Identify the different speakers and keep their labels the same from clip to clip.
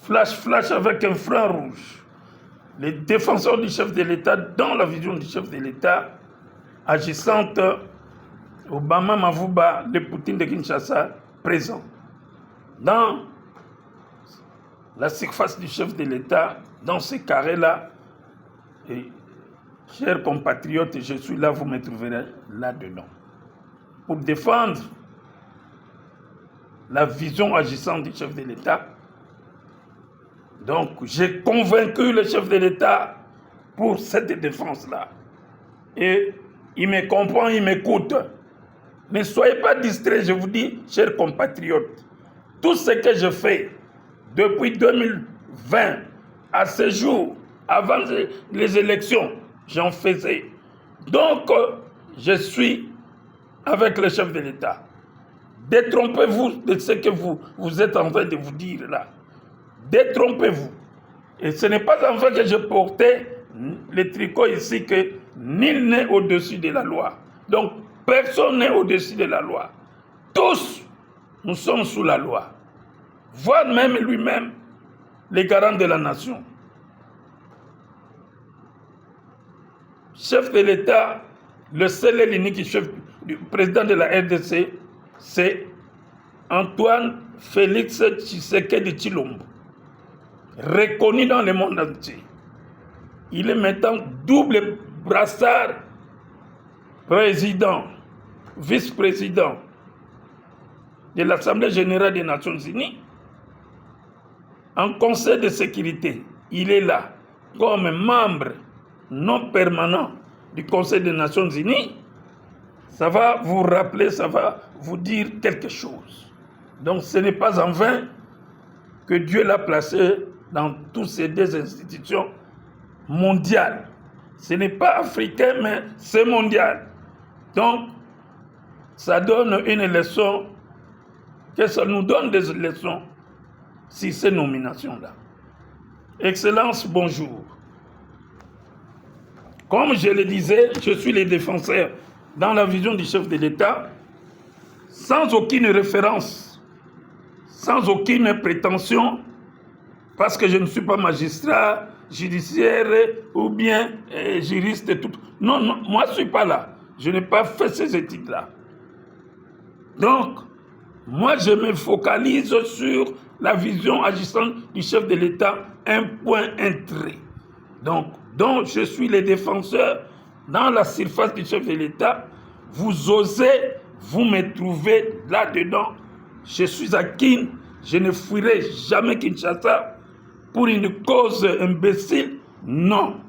Speaker 1: flash avec un frein rouge. Les défenseurs du chef de l'État, dans la vision du chef de l'État, agissant Obama Mavouba, le Poutine de Kinshasa, présent. Dans la surface du chef de l'État, dans ces carrés-là, et chers compatriotes, je suis là, vous me trouverez là-dedans. Pour défendre la vision agissante du chef de l'État. Donc, j'ai convaincu le chef de l'État pour cette défense-là. Et il me comprend, il m'écoute. Ne soyez pas distraits, je vous dis, chers compatriotes. Tout ce que je fais depuis 2020 à ce jour, avant les élections, j'en faisais. Donc, je suis avec le chef de l'État. Détrompez-vous de ce que vous êtes en train de vous dire là. Détrompez-vous. Et ce n'est pas en fait que je portais le tricot ici que nul n'est au-dessus de la loi. Donc, personne n'est au-dessus de la loi. Tous, nous sommes sous la loi. Voire même lui-même, les garants de la nation. Chef de l'État, le seul et l'unique chef du président de la RDC, c'est Antoine Félix Tshisekedi Tshilombo, reconnu dans le monde entier. Il est maintenant double brassard, président, vice-président de l'Assemblée générale des Nations unies. En Conseil de sécurité, il est là comme membre non permanent du Conseil des Nations unies. Ça va vous rappeler, ça va vous dire quelque chose. Donc ce n'est pas en vain que Dieu l'a placé dans toutes ces deux institutions mondiales. Ce n'est pas africain, mais c'est mondial. Donc, ça donne une leçon, que ça nous donne des leçons sur ces nominations-là. Excellence, bonjour. Comme je le disais, je suis le défenseur dans la vision du chef de l'État, sans aucune référence, sans aucune prétention, parce que je ne suis pas magistrat, judiciaire ou bien juriste et tout. Non, non, moi je ne suis pas là. Je n'ai pas fait ces études-là. Donc, moi je me focalise sur la vision agissante du chef de l'État, un point, un trait. Donc je suis le défenseur dans la surface du chef de l'État. Vous osez, vous me trouvez là-dedans. Je suis à Kin, je ne fuirai jamais Kinshasa pour une cause imbécile. Non.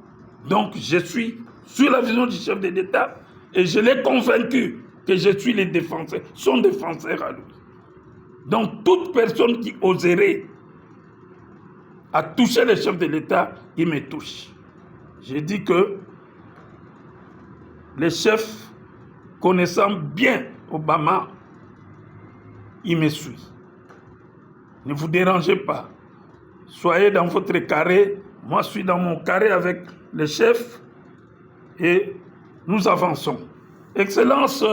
Speaker 1: Donc je suis sur la vision du chef de l'État et je l'ai convaincu que je suis le défenseur, son défenseur à lui. Donc toute personne qui oserait à toucher le chef de l'État, il me touche. J'ai dit que le chef, connaissant bien Obama, il me suit. Ne vous dérangez pas. Soyez dans votre carré. Moi, je suis dans mon carré avec le chef et nous avançons. Excellence,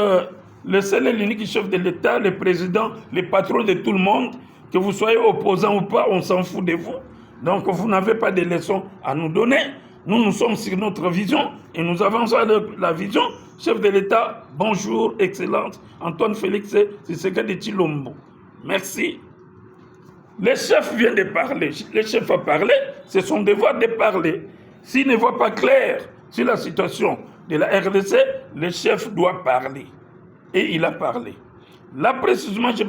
Speaker 1: le seul et l'unique chef de l'État, le président, le patron de tout le monde, que vous soyez opposant ou pas, on s'en fout de vous. Donc, vous n'avez pas de leçons à nous donner. Nous sommes sur notre vision et nous avançons avec la vision. Chef de l'État, bonjour, excellence, Antoine Félix Tshisekedi Tshilombo. Merci. Le chef vient de parler. Le chef a parlé, c'est son devoir de parler. S'il ne voit pas clair sur la situation de la RDC, le chef doit parler. Et il a parlé. Là, précisément, je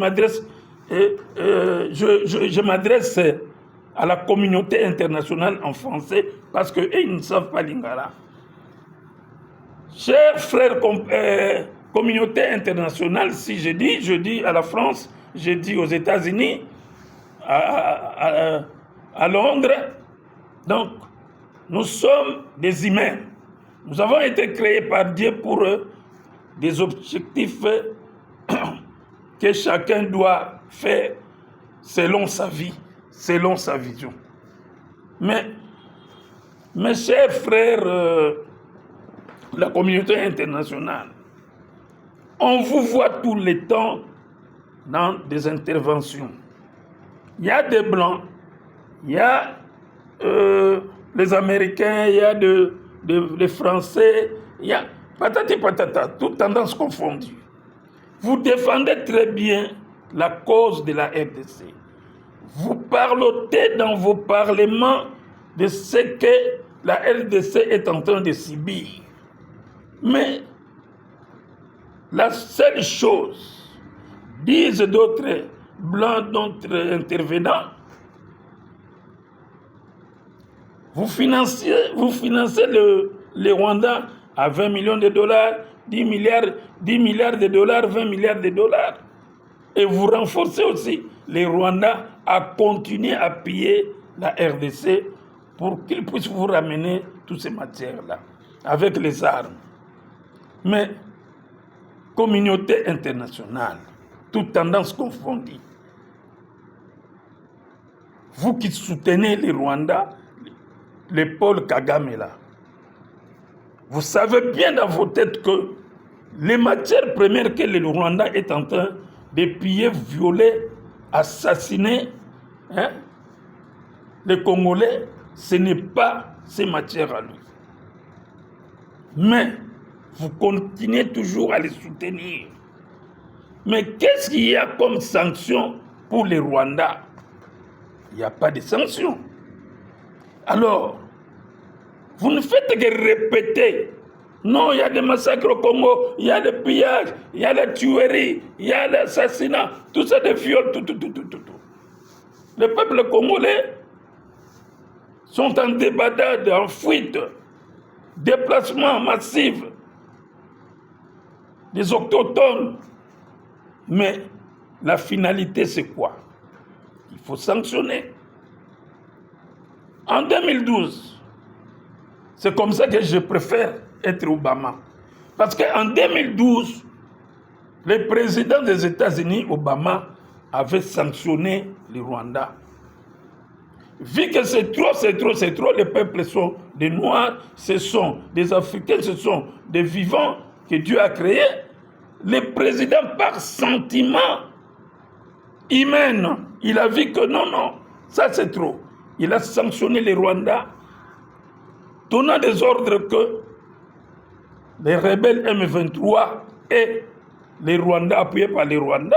Speaker 1: m'adresse à la communauté internationale en français parce qu'eux, ils ne savent pas lingala. Chers frères, communauté internationale, si je dis à la France, je dis aux États-Unis, à Londres. Donc, nous sommes des humains. Nous avons été créés par Dieu pour des objectifs que chacun doit faire selon sa vie, selon sa vision. Mais, mes chers frères, la communauté internationale, on vous voit tout le temps dans des interventions. Il y a des Blancs, il y a les Américains, il y a les Français, il y a patati patata, toutes tendances confondues. Vous défendez très bien la cause de la RDC. Vous parlotez dans vos parlements de ce que la RDC est en train de subir. Mais la seule chose, disent d'autres blancs, d'autres intervenants, vous financez le Rwanda à 20 millions de dollars, 10 milliards de dollars, 20 milliards de dollars. Et vous renforcez aussi les Rwandais à continuer à piller la RDC pour qu'ils puissent vous ramener toutes ces matières-là avec les armes. Mais communauté internationale, toutes tendances confondues, vous qui soutenez les Rwandais, les Paul Kagame là, vous savez bien dans vos têtes que les matières premières que le Rwanda est en train de piller, violer, assassiner, les Congolais, ce n'est pas ces matières à lui. Mais vous continuez toujours à les soutenir. Mais qu'est-ce qu'il y a comme sanction pour les Rwandais? Il n'y a pas de sanction. Alors, vous ne faites que répéter. Non, il y a des massacres au Congo, il y a des pillages, il y a des tueries, il y a des assassinats, tout ça, des viols, tout. Le peuple congolais sont en débandade, en fuite, déplacement massif des autochtones. Mais la finalité, c'est quoi? Il faut sanctionner. En 2012, c'est comme ça que je préfère être Obama. Parce qu'en 2012, le président des États-Unis, Obama, avait sanctionné le Rwanda. Vu que c'est trop, les peuples sont des Noirs, ce sont des Africains, ce sont des vivants que Dieu a créés, le président, par sentiment humain, il a vu que non, ça c'est trop. Il a sanctionné les Rwandais, donnant des ordres que les rebelles M23 et les Rwandais, appuyés par les Rwandais,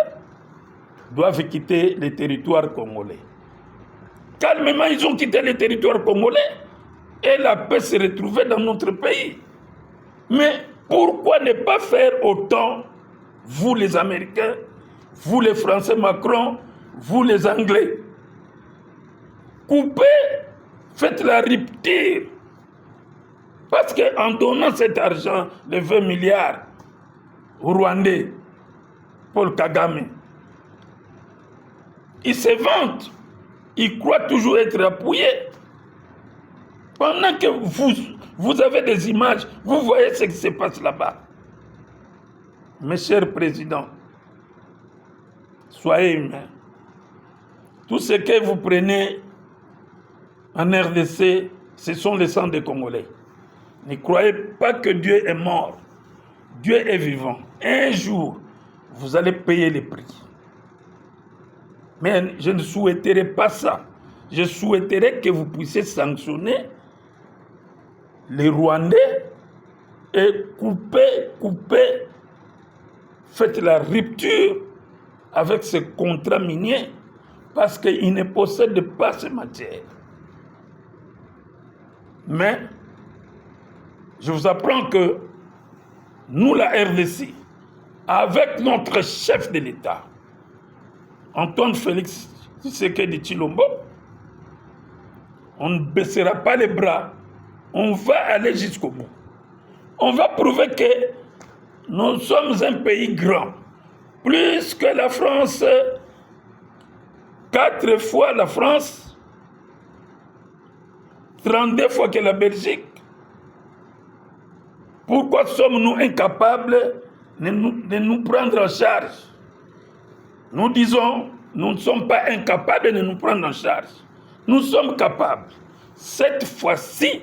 Speaker 1: doivent quitter les territoires congolais. Calmement, ils ont quitté les territoires congolais et la paix s'est retrouvée dans notre pays. Mais pourquoi ne pas faire autant, vous les Américains, vous les Français Macron, vous les Anglais? Coupez, faites la rupture. Parce qu'en donnant cet argent, les 20 milliards aux Rwandais, Paul Kagame, ils se vantent, ils croient toujours être appuyés. Pendant que vous avez des images, vous voyez ce qui se passe là-bas. Mes chers présidents, soyez humains. Tout ce que vous prenez en RDC, ce sont les sangs des Congolais. Ne croyez pas que Dieu est mort. Dieu est vivant. Un jour, vous allez payer le prix. Mais je ne souhaiterais pas ça. Je souhaiterais que vous puissiez sanctionner les Rwandais et couper, faites la rupture avec ce contrat minier parce qu'ils ne possèdent pas ces matières. Mais je vous apprends que nous, la RDC, avec notre chef de l'État, Antoine Félix Tshisekedi Tshilombo, on ne baissera pas les bras, on va aller jusqu'au bout. On va prouver que nous sommes un pays grand, plus que la France, 4 fois la France, 32 fois que la Belgique. Pourquoi sommes-nous incapables de nous prendre en charge? Nous disons, nous ne sommes pas incapables de nous prendre en charge. Nous sommes capables. Cette fois-ci,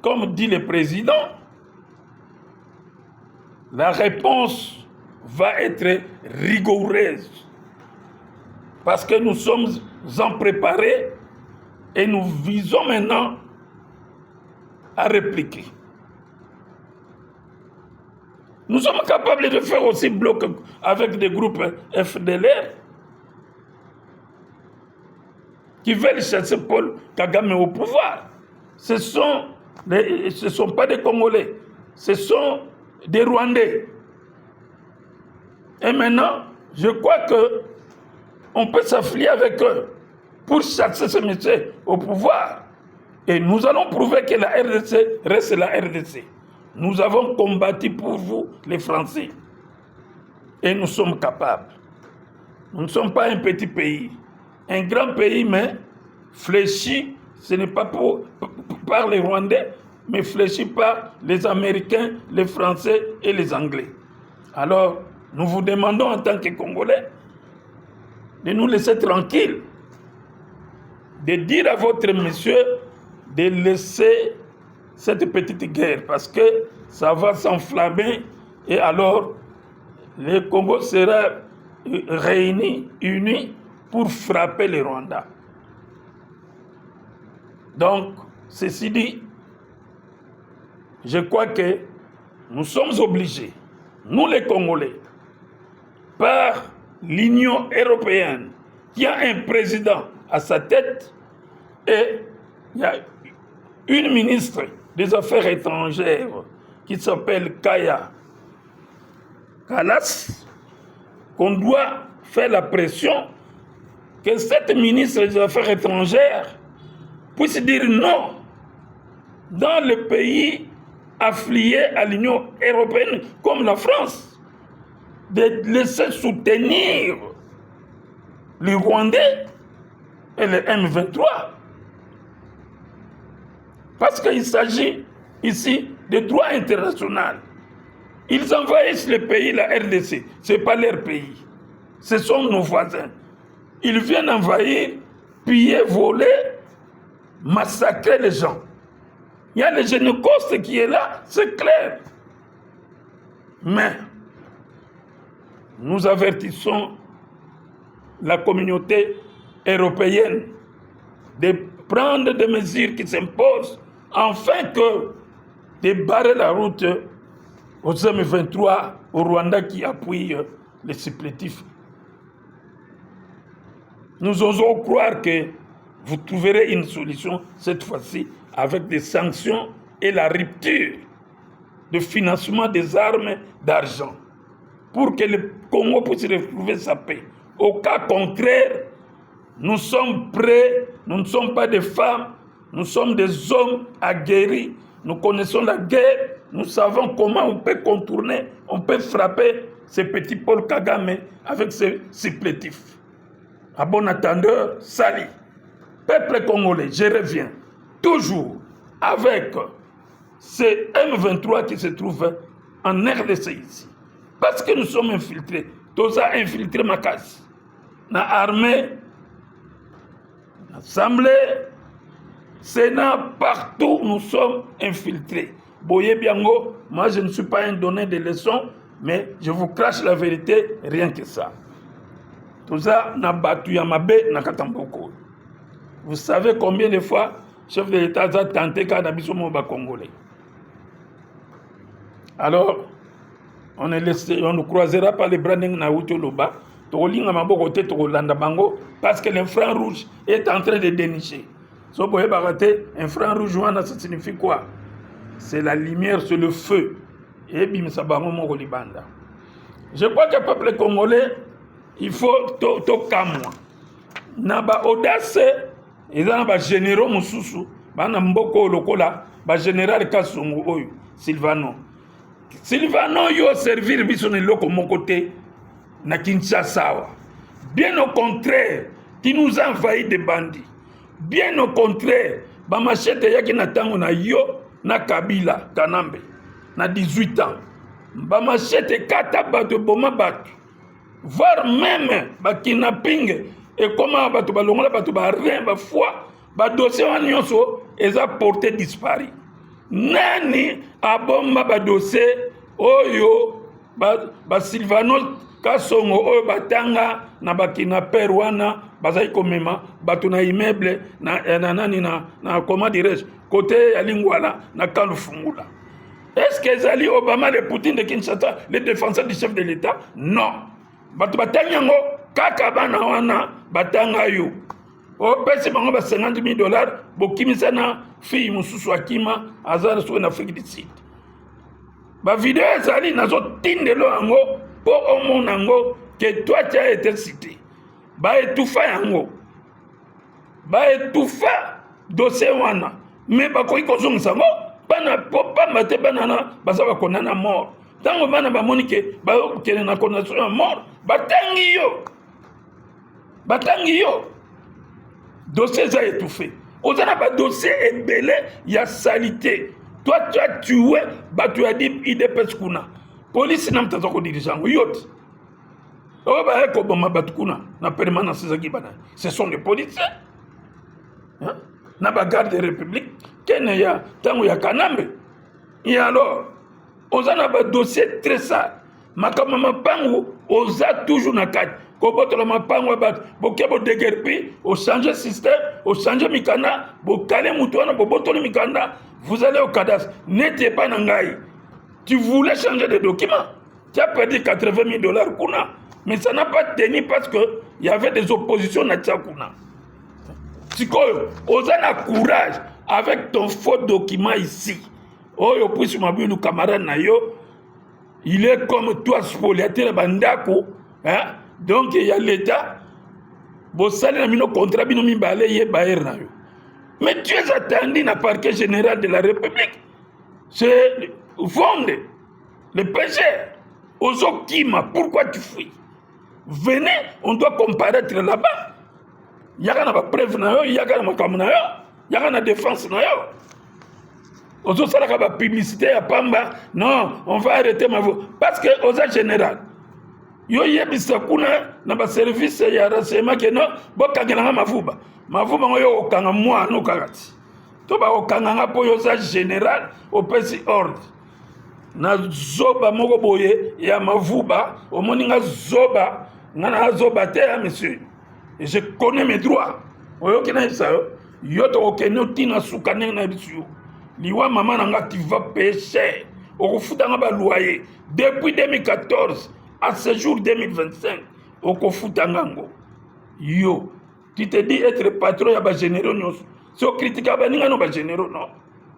Speaker 1: comme dit le président, la réponse va être rigoureuse. Parce que nous sommes en préparés Et nous visons maintenant à répliquer. Nous sommes capables de faire aussi bloc avec des groupes FDLR qui veulent chasser Paul Kagame au pouvoir. Ce ne sont pas des Congolais, ce sont des Rwandais. Et maintenant, je crois qu'on peut s'affilier avec eux pour chasser ce monsieur au pouvoir. Et nous allons prouver que la RDC reste la RDC. Nous avons combattu pour vous, les Français. Et nous sommes capables. Nous ne sommes pas un petit pays. Un grand pays, mais fléchi, ce n'est pas par les Rwandais, mais fléchi par les Américains, les Français et les Anglais. Alors, nous vous demandons en tant que Congolais de nous laisser tranquilles, de dire à votre monsieur de laisser cette petite guerre, parce que ça va s'enflammer et alors le Congo sera réuni, uni pour frapper le Rwanda. Donc, ceci dit, je crois que nous sommes obligés, nous les Congolais, par l'Union européenne, qui a un président à sa tête, et il y a une ministre des Affaires étrangères qui s'appelle Kaya Kallas, qu'on doit faire la pression que cette ministre des Affaires étrangères puisse dire non dans le pays affilié à l'Union européenne comme la France, de laisser soutenir les Rwandais et les M23. Parce qu'il s'agit ici de droit international. Ils envahissent le pays, la RDC. Ce n'est pas leur pays. Ce sont nos voisins. Ils viennent envahir, piller, voler, massacrer les gens. Il y a le Génocoste qui est là, c'est clair. Mais nous avertissons la communauté européenne de prendre des mesures qui s'imposent afin de barrer la route aux M23, au Rwanda qui appuie les supplétifs. Nous osons croire que vous trouverez une solution cette fois-ci avec des sanctions et la rupture de financement des armes d'argent pour que le Congo puisse retrouver sa paix. Au cas contraire, nous sommes prêts, nous ne sommes pas des femmes, nous sommes des hommes aguerris, nous connaissons la guerre, nous savons comment on peut contourner, on peut frapper ces petits Paul Kagame avec ses supplétifs. À bon attendeur, salut. Peuple congolais, je reviens toujours avec ces M23 qui se trouvent en RDC ici. Parce que nous sommes infiltrés. Tout ça infiltré ma case. Dans l'armée, dans l'Assemblée, Sénat, partout nous sommes infiltrés. Boye Biango, moi je ne suis pas un donneur de leçons, mais je vous crache la vérité, rien que ça. Tout ça, n'a battu Yamabe, n'a katamboko. Vous savez combien de fois le chef de l'État a tenté qu'à Nabisomo Congolais. Alors, on ne croisera pas les bras d'un Naouto Loba, parce que l'infra rouge est en train de dénicher. Si vous voyez, infra rouge, ça signifie quoi? C'est la lumière, c'est le feu. Et bim, ça va mon libanda. Je crois que le peuple congolais, il faut tout calme. Naba audace, ils ont des généraux mususu, bana mboko lokola, ba général Kasongo oyo, Silvano. Silvano yo servir biso ne loko mon côté na Kinshasa. Bien au contraire, qui nous a envahi des bandits. Bien au contraire, ba machete yaki na tango na yo na Kabila Kanambe na 18 ans. Ba machete kata bato boma bato. Voire même ba kidnapping et comment bato balongola bato ba rien ba foi ba dossier wan nyonso eza porté disparu. Nani abomba ba dossier oyo ba Silvano kasongo oyo batanga na bakinaper wana bazali komema bato na immeuble na comment dirais-je côté ya Lingwala na Kalufungula. Est-ce que ezali Obama le Poutine de Kinshasa les défenseurs du chef de l'État? Non. Bato batanga yango kaka bana wana batanga yo opesi bango ba $50,000 bokimisa na fille mususu akima azala so en Afrique du Sud. Ba vidéo ezali nazotindelo yango po omona yango que toi tu as été cité. Ba etufa yango. Ba etufa dossier wana. Mais bakoki kozongisa ngo bana popa mate banana bazaba konana mort. Tango bana bamoni ke bakele na condamnation ya mort batangi yo. Dossier ça étouffé. Ozana ba dossier embelé ya salité. Toi tu as tué tu as dit IDPS kuna. Police na mtazo ko dirigeant yot. Oh ba ko boma batukuna na permanence za kibana. Ce sont les policiers. Hein? Na ba garde de république kene ya tango ya Kanambe. Et alors ozana ba dossier très sale. Makama mapangu oza toujours na kati. Kobotola mapangu bat bokebo degerpi au changer système, au changer mikanda, bokale mutuana bobotoli mikanda, vous allez au cadastre. N'étiez pas nangai. Tu voulais changer de document. Tu as perdu $80,000 kuna. Mais ça n'a pas tenu parce que il y avait des oppositions na Tchakuna. Tikoyo, ozana courage avec ton faux document ici. Oh yo puisse mabilu camarade na yo. Il est comme toi spoliateur bandako, hein? Donc il y a l'État. Bossali na mino contrat bino mibale ye baer na yo. Mais tu es attendu na parquet général de la République. C'est vendre le péché aux Okima. Pourquoi tu fuis? Venez, on doit comparaître là-bas. Yaka na ba preuve na yo, yaka na makambo na yo, yaka na défense na yo. Ozo salaka ba publicité ya pamba. Non, on va arrêter ma voix parce que oza général. Yo yebisa kuna na ba service ya renseignement que non, bokangela mavuba. Mavuba ngoyo okanga mwa no kagati. To ba okanga po yo za général au pesi ordre. Na zoba moko boye ya mavuba, omoninga zoba, ngana zoba te monsieur. Et je connais mes droits. Oyo kina isa yo to okeno tina sukane na bisu. Liwa maman nanga tu vas pécher. Okofutanga ba loyer depuis 2014 à ce jour 2025. Okofutanga ngo. Yo, tu te dis être patron ya ba généraux nyos. Si on critique ba ninga no ba généraux non.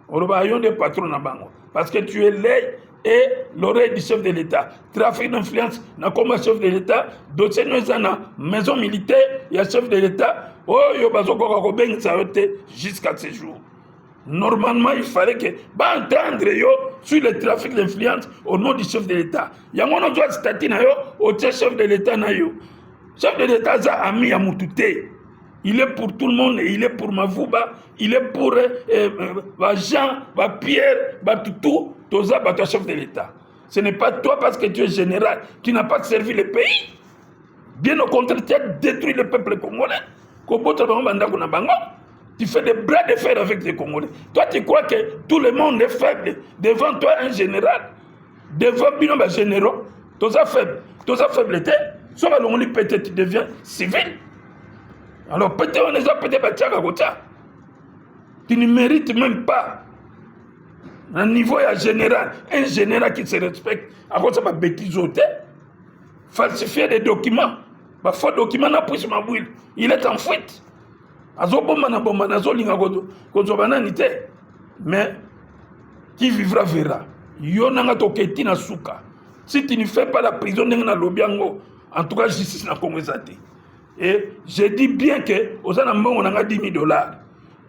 Speaker 1: On va yon des patrons na bango parce que tu es l'œil et l'oreille du chef de l'État. Trafic d'influence na comme chef de l'État, dossier no zana maison militaire, ya chef de l'État. Oh yo bazoko ko bengi sa yote jusqu'à ce jour. Normalement, il fallait que entendre yo sur le trafic d'influence au nom du chef de l'État. Yango no doit stati na yo au chef de l'État na yo. Chef de l'État za ami ya mutute. Il est pour tout le monde, il est pour Mavuba, il est pour Jean, Pierre, Toutou, Toza, ton chef de l'État. Ce n'est pas toi parce que tu es général, tu n'as pas servi le pays. Bien au contraire, tu as détruit le peuple congolais. Tu fais des bras de fer avec les Congolais. Toi, tu crois que tout le monde est faible devant toi, un général. Devant Binomba généraux, Toza faible, soit peut-être tu deviens civil. Alors peut-être on les a peut-être battus à Gota. Tu ne mérites même pas un niveau général. Un général qui se respecte. À cause de ma bêtise, falsifier des documents. Ma faux document n'a pris sur ma bouille. Il est en fuite. Mais qui vivra verra. Yonanga toketi na suka. Si tu ne fais pas la prison, en tout cas, justice n'a pas été. Et je dis bien que aux anambons on a $10,000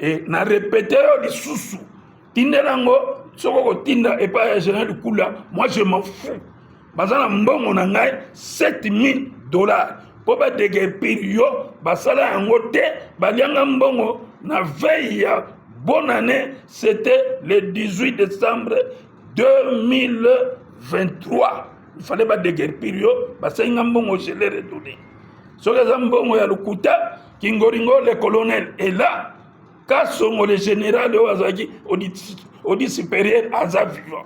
Speaker 1: et na répété les sous tindelango soko tinda et pas général kula moi je m'en fous bazana mbongo on a $7,000 pour ba déguerpir yo basala yango te balianga mbongo na veille bonne année c'était le 18 décembre 2023 il fallait ba déguerpir yo basala mbongo je les redonner. Sogazambongo ya Lukuta, Kingoringo, le colonel est là. Kassongo, le général Ozaki, audit supérieur, Aza vivant.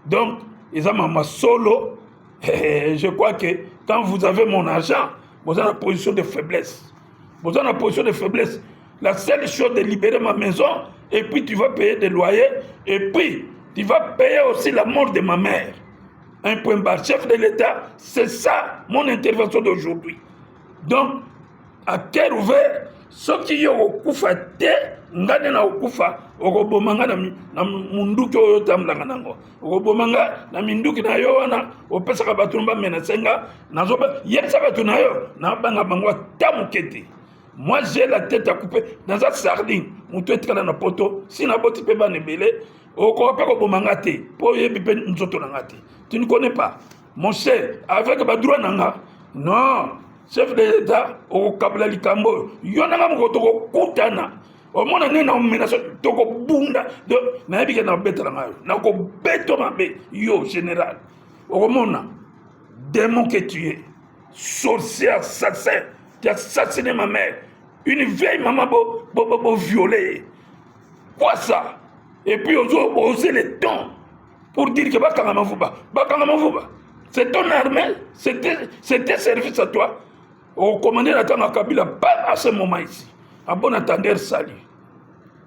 Speaker 1: Donc, ils ont ma solo. Je crois que quand vous avez mon argent, vous êtes en position de faiblesse. Vous êtes en position de faiblesse. La seule chose de libérer ma maison, et puis tu vas payer des loyers, et puis tu vas payer aussi la mort de ma mère. Un point barre. Chef de l'État, c'est ça mon intervention d'aujourd'hui. Donc, à cœur ouvert, ceux qui ont okufa te, ngane na okufa, okobomanga na munduki oyo tamlanga nango. Okobomanga na minduki na yo wana, opesaka batu mba menasenga, nazoba yebisa batu na yo, na banga bangwa tamuketi. Moi j'ai la tête à couper dans une sardine. Mon tête est dans le poteau. Si na boti pe ba nebele, okopaka kobomanga te, po yebi pe nzoto nanga te. Tu ne connais pas. Mon cher, avec ba droit nanga. Non. Chef de l'État, au Kabla Likambo, Yonanga Moko Kutana, au monde n'est pas menace Toko Bunda, de Nabiga na Betranga, Nako Betomabe, yo général. Au monde, démon que tu es, sorcier, assassin, tu as assassiné ma mère, une vieille maman violée. Quoi ça? Et puis oser les tons pour dire que Bakanga Mavouba, c'est ton armée, c'était service à toi. Au commandant Nathan Kabila, pas à ce moment ici. Un bon attendeur, salut.